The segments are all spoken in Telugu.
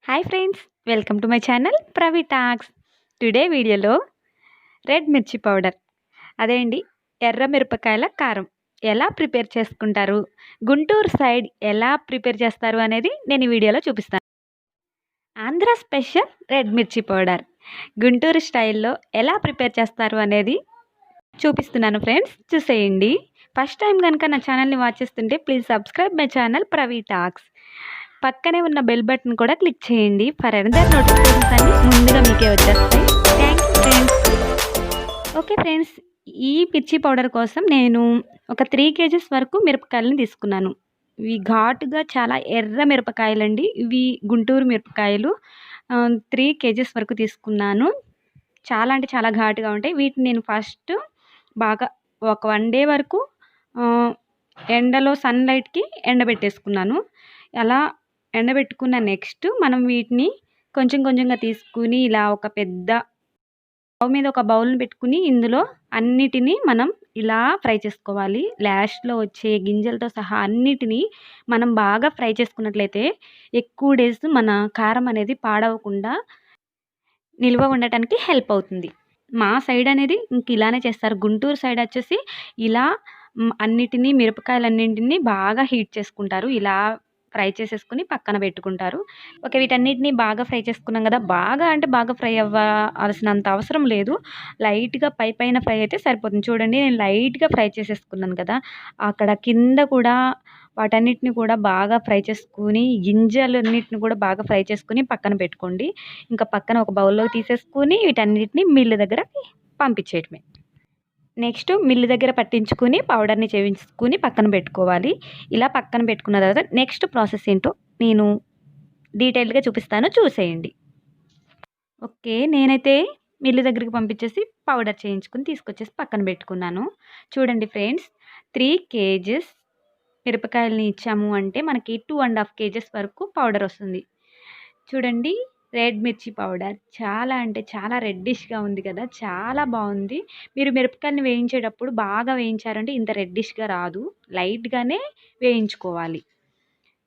Hi friends, welcome to my channel Pravi talks. Today వీడియోలో రెడ్ మిర్చి పౌడర్, అదే అండి ఎర్ర మిరపకాయల కారం ఎలా ప్రిపేర్ చేసుకుంటారు, గుంటూరు సైడ్ ఎలా ప్రిపేర్ చేస్తారు అనేది నేను ఈ వీడియోలో చూపిస్తాను. Andhra special red mirchi powder Guntur స్టైల్లో ఎలా ప్రిపేర్ చేస్తారు అనేది చూపిస్తున్నాను ఫ్రెండ్స్, చూసేయండి. ఫస్ట్ టైం కనుక నా ఛానల్ని వాచ్ చేస్తుంటే please subscribe my channel Pravi talks. పక్కనే ఉన్న బెల్ బటన్ కూడా క్లిక్ చేయండి ఫర్ అనదర్ నోటిఫికేషన్స్ అన్ని ముందుగా మీకే వచ్చేస్తాయి. Thanks friends. ఓకే ఫ్రెండ్స్, ఈ మిర్చి పౌడర్ కోసం నేను ఒక 3 kgs వరకు మిరపకాయలని తీసుకున్నాను. ఇవి ఘాటుగా చాలా ఎర్ర మిరపకాయలండి. ఇవి గుంటూరు మిరపకాయలు. 3 kgs వరకు తీసుకున్నాను. చాలా అంటే చాలా ఘాటుగా ఉంటాయి. వీటిని నేను ఫస్ట్ బాగా ఒక 1 day వరకు ఎండలో సన్లైట్కి ఎండబెట్టేసుకున్నాను. అలా ఎండబెట్టుకున్న నెక్స్ట్ మనం వీటిని కొంచెం కొంచెంగా తీసుకుని ఇలా ఒక పెద్ద స్టవ్ మీద ఒక బౌల్ని పెట్టుకుని ఇందులో అన్నిటినీ మనం ఇలా ఫ్రై చేసుకోవాలి. లాస్ట్లో వచ్చే గింజలతో సహా అన్నిటినీ మనం బాగా ఫ్రై చేసుకున్నట్లయితే ఎక్కువ డేస్ మన కారం అనేది పాడవకుండా నిల్వ ఉండటానికి హెల్ప్ అవుతుంది. మా సైడ్ అనేది ఇంక ఇలానే చేస్తారు. గుంటూరు సైడ్ వచ్చేసి ఇలా అన్నిటినీ మిరపకాయలన్నింటినీ బాగా హీట్ చేసుకుంటారు. ఇలా ఫ్రై చేసేసుకుని పక్కన పెట్టుకుంటారు. ఓకే, వీటన్నిటిని బాగా ఫ్రై చేసుకున్నాం కదా. బాగా అంటే బాగా ఫ్రై అవ్వాల్సినంత అవసరం లేదు. లైట్గా పైన ఫ్రై అయితే సరిపోతుంది. చూడండి, నేను లైట్గా ఫ్రై చేసేసుకున్నాను కదా. అక్కడ కింద కూడా వాటన్నిటిని కూడా బాగా ఫ్రై చేసుకుని గింజలన్నిటిని కూడా బాగా ఫ్రై చేసుకుని పక్కన పెట్టుకోండి. ఇంకా పక్కన ఒక బౌల్లోకి తీసేసుకుని వీటన్నిటిని మిల్లు దగ్గర పంపించేయటమే. నెక్స్ట్ మిల్లు దగ్గర పట్టించుకుని పౌడర్ని చేయించుకుని పక్కన పెట్టుకోవాలి. ఇలా పక్కన పెట్టుకున్న తర్వాత నెక్స్ట్ ప్రాసెస్ ఏంటో నేను డీటెయిల్గా చూపిస్తాను, చూసేయండి. ఓకే, నేనైతే మిల్లు దగ్గరికి పంపించేసి పౌడర్ చేయించుకుని తీసుకొచ్చేసి పక్కన పెట్టుకున్నాను. చూడండి ఫ్రెండ్స్, 3 kgs మిరపకాయలని ఇచ్చాము అంటే మనకి 2.5 kgs వరకు పౌడర్ వస్తుంది. చూడండి, రెడ్ మిర్చి పౌడర్ చాలా అంటే చాలా రెడ్డిష్గా ఉంది కదా, చాలా బాగుంది. మీరు మిరపకాయలని వేయించేటప్పుడు బాగా వేయించారంటే ఇంత రెడ్డిష్గా రాదు, లైట్గానే వేయించుకోవాలి.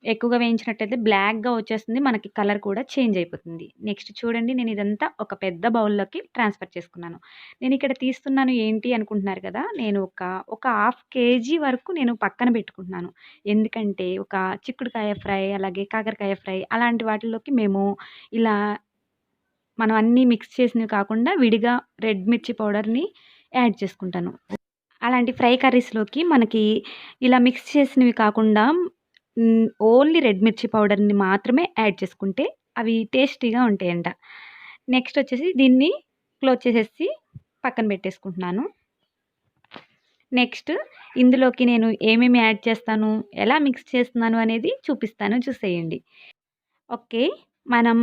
ఎక్కువగా వేయించినట్టయితే బ్లాక్గా వచ్చేస్తుంది, మనకి కలర్ కూడా చేంజ్ అయిపోతుంది. నెక్స్ట్ చూడండి, నేను ఇదంతా ఒక పెద్ద బౌల్లోకి ట్రాన్స్ఫర్ చేసుకున్నాను. నేను ఇక్కడ తీస్తున్నాను ఏంటి అనుకుంటున్నారు కదా, నేను ఒక 1/2 kg వరకు నేను పక్కన పెట్టుకుంటున్నాను. ఎందుకంటే ఒక చిక్కుడుకాయ ఫ్రై, అలాగే కాకరకాయ ఫ్రై అలాంటి వాటిల్లోకి మేము ఇలా మనం అన్నీ మిక్స్ చేసినవి కాకుండా విడిగా రెడ్ మిర్చి పౌడర్ని యాడ్ చేసుకుంటాను. అలాంటి ఫ్రై కర్రీస్లోకి మనకి ఇలా మిక్స్ చేసినవి కాకుండా ఓన్లీ రెడ్ మిర్చి పౌడర్ని మాత్రమే యాడ్ చేసుకుంటే అవి టేస్టీగా ఉంటాయంట. నెక్స్ట్ వచ్చేసి దీన్ని క్లోజ్ చేసేసి పక్కన పెట్టేసుకుంటున్నాను. నెక్స్ట్ ఇందులోకి నేను ఏమేమి యాడ్ చేస్తాను, ఎలా మిక్స్ చేస్తున్నాను అనేది చూపిస్తాను, చూసేయండి. ఓకే, మనం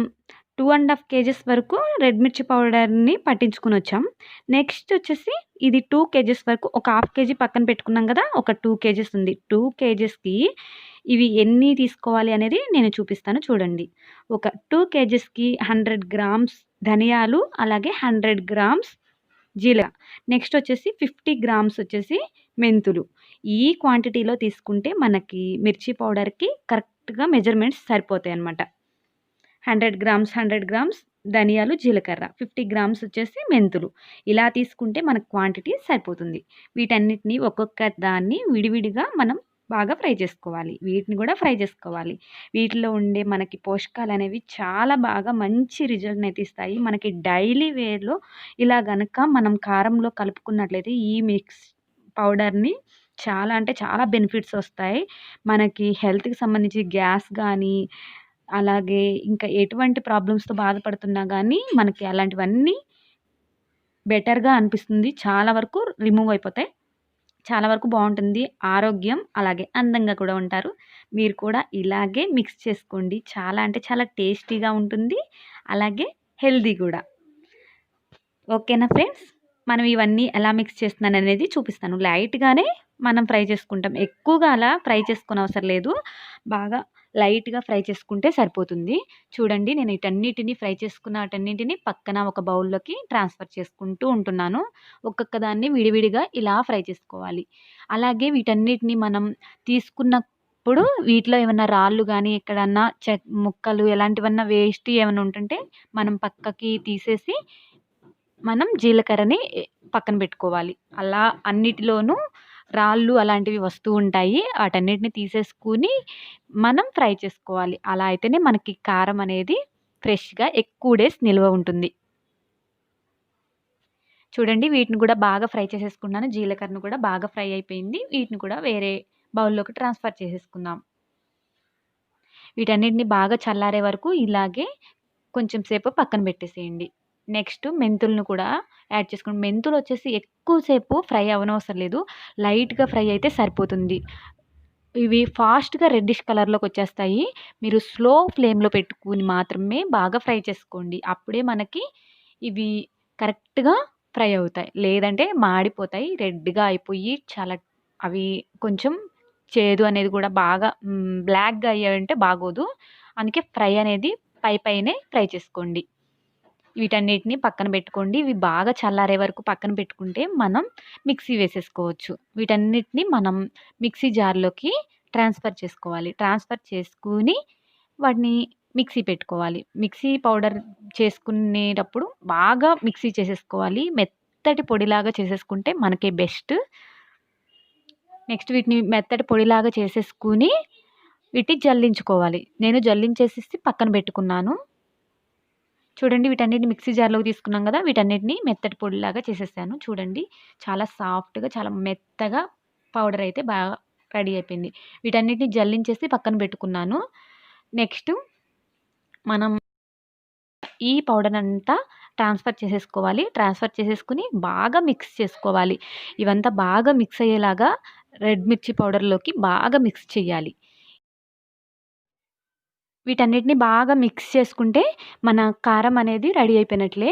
2.5 kgs వరకు రెడ్ మిర్చి పౌడర్ని పట్టించుకుని వచ్చాం. నెక్స్ట్ వచ్చేసి ఇది 2 kgs వరకు ఒక 1/2 kg పక్కన పెట్టుకున్నాం కదా, ఒక 2 kgs ఉంది. 2 kgsకి ఇవి ఎన్ని తీసుకోవాలి అనేది నేను చూపిస్తాను, చూడండి. ఒక 2 kgsకి 100 grams ధనియాలు, అలాగే 100 grams జీలకర్ర, నెక్స్ట్ వచ్చేసి 50 grams వచ్చేసి మెంతులు. ఈ క్వాంటిటీలో తీసుకుంటే మనకి మిర్చి పౌడర్కి కరెక్ట్గా మెజర్మెంట్స్ సరిపోతాయి అన్నమాట. 100 grams ధనియాలు, జీలకర్ర, 50 grams వచ్చేసి మెంతులు. ఇలా తీసుకుంటే మనకు క్వాంటిటీ సరిపోతుంది. వీటన్నిటిని ఒక్కొక్క దాన్ని విడివిడిగా మనం బాగా ఫ్రై చేసుకోవాలి. వీటిని కూడా ఫ్రై చేసుకోవాలి. వీటిలో ఉండే మనకి పోషకాలు అనేవి చాలా బాగా మంచి రిజల్ట్ని అయితే ఇస్తాయి. మనకి డైలీ వేర్లో ఇలా గనక మనం కారంలో కలుపుకున్నట్లయితే ఈ మిక్స్ పౌడర్ని చాలా అంటే చాలా బెనిఫిట్స్ వస్తాయి. మనకి హెల్త్కి సంబంధించి గ్యాస్ కానీ, అలాగే ఇంకా ఎటువంటి ప్రాబ్లమ్స్తో బాధపడుతున్నా కానీ మనకి అలాంటివన్నీ బెటర్గా అనిపిస్తుంది. చాలా వరకు రిమూవ్ అయిపోతాయి. చాలా వరకు బాగుంటుంది. ఆరోగ్యం అలాగే అందంగా కూడా ఉంటారు. మీరు కూడా ఇలాగే మిక్స్ చేసుకోండి. చాలా అంటే చాలా టేస్టీగా ఉంటుంది, అలాగే హెల్దీ కూడా. ఓకేనా ఫ్రెండ్స్, మనం ఇవన్నీ ఎలా మిక్స్ చేస్తున్నాను అనేది చూపిస్తాను. లైట్గానే మనం ఫ్రై చేసుకుంటాం, ఎక్కువగా అలా ఫ్రై చేసుకునే అవసరం లేదు. బాగా లైట్గా ఫ్రై చేసుకుంటే సరిపోతుంది. చూడండి, నేను వీటన్నిటిని ఫ్రై చేసుకున్న వాటన్నిటిని పక్కన ఒక బౌల్లోకి ట్రాన్స్ఫర్ చేసుకుంటూ ఉంటున్నాను. ఒక్కొక్క దాన్ని విడివిడిగా ఇలా ఫ్రై చేసుకోవాలి. అలాగే వీటన్నిటిని మనం తీసుకున్న అప్పుడు వీటిలో ఏమన్నా రాళ్ళు గానీ, ఎక్కడన్నా ముక్కలు ఎలాంటివన్నా వేస్ట్ ఏమన్నా ఉంటుంటే మనం పక్కకి తీసేసి మనం జీలకర్రని పక్కన పెట్టుకోవాలి. అలా అన్నిటిలోనూ రాళ్ళు అలాంటివి వస్తూ ఉంటాయి. వాటన్నిటిని తీసేసుకొని మనం ఫ్రై చేసుకోవాలి. అలా అయితేనే మనకి కారం అనేది ఫ్రెష్‌గా ఎక్కువ డేస్ నిల్వ ఉంటుంది. చూడండి వీటిని కూడా బాగా ఫ్రై చేసేసుకున్నాను. జీలకర్రను కూడా బాగా ఫ్రై అయిపోయింది. వీటిని కూడా వేరే బౌల్‌లోకి ట్రాన్స్‌ఫర్ చేసేసుకుందాం. వీటన్నిటిని బాగా చల్లారే వరకు ఇలాగే కొంచెం సేపు పక్కన పెట్టేసేయండి. నెక్స్ట్ మెంతులను కూడా యాడ్ చేసుకోండి. మెంతులొచ్చేసి ఎక్కువ సేపు ఫ్రై అవ్వనవసరం లేదు. లైట్‌గా ఫ్రై అయితే సరిపోతుంది. ఇవి ఫాస్ట్‌గా రెడ్డిష్ కలర్‌లోకొచ్చేస్తాయి. మీరు స్లో ఫ్లేమ్‌లో పెట్టుకొని మాత్రమే బాగా ఫ్రై చేసుకోండి. అప్పుడే మనకి ఇవి కరెక్ట్‌గా ఫ్రై అవుతాయి. లేదంటే మాడిపోతాయి. రెడ్‌గా అయిపోయి చాలా అవి కొంచెం చేదు అనేది కూడా బాగా బ్లాక్‌గా అయ్యాయంటే బాగోదు. అందుకే ఫ్రై అనేది పైనే ఫ్రై చేసుకోండి. వీటన్నిటిని పక్కన పెట్టుకోండి. ఇవి బాగా చల్లారే వరకు పక్కన పెట్టుకుంటే మనం మిక్సీ వేసేసుకోవచ్చు. వీటన్నిటిని మనం మిక్సీ జార్‌లోకి ట్రాన్స్‌ఫర్ చేసుకోవాలి. ట్రాన్స్‌ఫర్ చేసుకొని వాటిని మిక్సీ పెట్టుకోవాలి. మిక్సీ పౌడర్ చేసుకునేటప్పుడు బాగా మిక్సీ చేసేసుకోవాలి. మెత్తటి పొడిలాగా చేసేసుకుంటే మనకే బెస్ట్. నెక్స్ట్ వీటిని మెత్తటి పొడిలాగా చేసేసుకొని వీటిని జల్లించుకోవాలి. నేను జల్లించేసేసి పక్కన పెట్టుకున్నాను. చూడండి వీటన్నిటిని మిక్సీ జార్‌లోకి తీసుకున్నాం కదా! వీటన్నిటిని మెత్తటి పొడిలాగా చేసేసాను. చూడండి చాలా సాఫ్ట్‌గా, చాలా మెత్తగా పౌడర్ అయితే బాగా రెడీ అయిపోయింది. వీటన్నిటిని జల్లించేసి పక్కన పెట్టుకున్నాను. నెక్స్ట్ మనం ఈ పౌడర్‌నంతా ట్రాన్స్‌ఫర్ చేసేసుకోవాలి. ట్రాన్స్‌ఫర్ చేసేసుకొని బాగా మిక్స్ చేసుకోవాలి. ఇవంతా బాగా మిక్స్ అయ్యేలాగా రెడ్ మిర్చి పౌడర్‌లోకి బాగా మిక్స్ చేయాలి. వీటన్నిటిని బాగా మిక్స్ చేసుకుంటే మన కారం అనేది రెడీ అయిపోయినట్లే.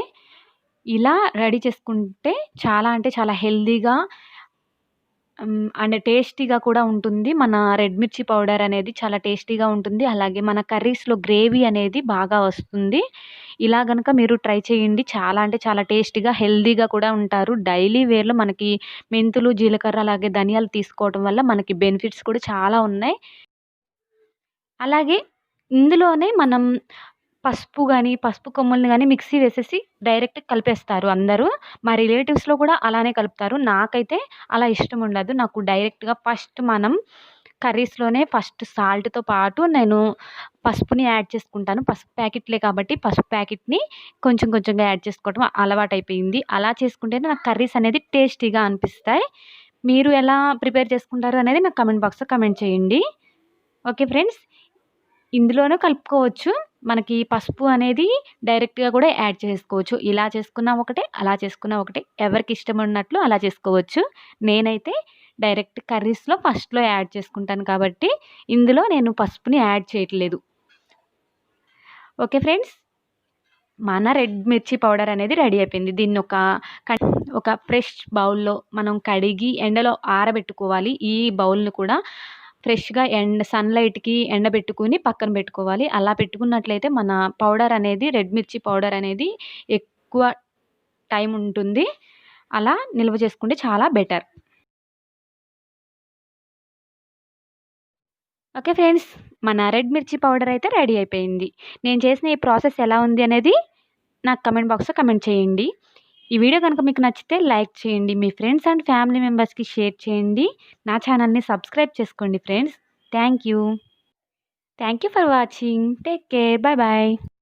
ఇలా రెడీ చేసుకుంటే చాలా అంటే చాలా హెల్తీగా అండ్ టేస్టీగా కూడా ఉంటుంది. మన రెడ్ మిర్చి పౌడర్ అనేది చాలా టేస్టీగా ఉంటుంది. అలాగే మన కర్రీస్‌లో గ్రేవీ అనేది బాగా వస్తుంది. ఇలా గనక మీరు ట్రై చేయండి. చాలా అంటే చాలా టేస్టీగా, హెల్తీగా కూడా ఉంటారు. డైలీ వేర్‌లో మనకి మెంతులు, జీలకర్ర అలాగే ధనియాలు తీసుకోవడం వల్ల మనకి బెనిఫిట్స్ కూడా చాలా ఉన్నాయి. అలాగే ఇందులోనే మనం పసుపు కొమ్ముల్ని గాని మిక్సీ వేసేసి డైరెక్ట్ కలిపేస్తారు అందరూ. మా రిలేటివ్స్‌లో కూడా అలానే కలుపుతారు. నాకైతే అలా ఇష్టం ఉండదు. నాకు డైరెక్ట్‌గా ఫస్ట్ మనం కర్రీస్‌లోనే ఫస్ట్ సాల్ట్‌తో పాటు నేను పసుపుని యాడ్ చేసుకుంటాను. పసుపు ప్యాకెట్లే కాబట్టి పసుపు ప్యాకెట్‌ని కొంచెం కొంచెంగా యాడ్ చేసుకోవడం అలవాటైపోయింది. అలా చేసుకుంటేనే నాకు కర్రీస్ అనేది టేస్టీగా అనిపిస్తాయి. మీరు ఎలా ప్రిపేర్ చేసుకుంటారు అనేది నాకు కామెంట్ బాక్స్‌లో కామెంట్ చేయండి. Okay friends. ఇందులోనూ కలుపుకోవచ్చు. మనకి పసుపు అనేది డైరెక్ట్‌గా కూడా యాడ్ చేసుకోవచ్చు. ఇలా చేసుకున్నా ఒకటే, అలా చేసుకున్నా ఒకటే. ఎవరికిష్టమున్నట్లు అలా చేసుకోవచ్చు. నేనైతే డైరెక్ట్ కర్రీస్‌లో ఫస్ట్‌లో యాడ్ చేసుకుంటాను కాబట్టి, ఇందులో నేను పసుపుని యాడ్ చేయట్లేదు. Okay friends. మన రెడ్ మిర్చి పౌడర్ అనేది రెడీ అయిపోయింది. దీన్ని ఒక ఫ్రెష్ బౌల్‌లో మనం కడిగి ఎండలో ఆరబెట్టుకోవాలి. ఈ బౌల్‌ని కూడా ఫ్రెష్‌గా సన్‌లైట్‌కి ఎండబెట్టుకొని పక్కన పెట్టుకోవాలి. అలా పెట్టుకున్నట్లయితే మన పౌడర్ అనేది రెడ్ మిర్చి పౌడర్ అనేది ఎక్కువ టైం ఉంటుంది. అలా నిల్వ చేసుకుంటే చాలా బెటర్. Okay friends. మన రెడ్ మిర్చి పౌడర్ అయితే రెడీ అయిపోయింది. నేను చేసిన ఈ ప్రాసెస్ ఎలా ఉంది అనేది నాకు కామెంట్ బాక్స్‌లో కామెంట్ చేయండి. ఈ వీడియో గనుక మీకు నచ్చితే లైక్ చేయండి. మీ ఫ్రెండ్స్ అండ్ ఫ్యామిలీ మెంబర్స్‌కి షేర్ చేయండి. నా ఛానల్‌ని సబ్స్క్రైబ్ చేసుకోండి friends. Thank you. Thank you for watching. Take care. By by.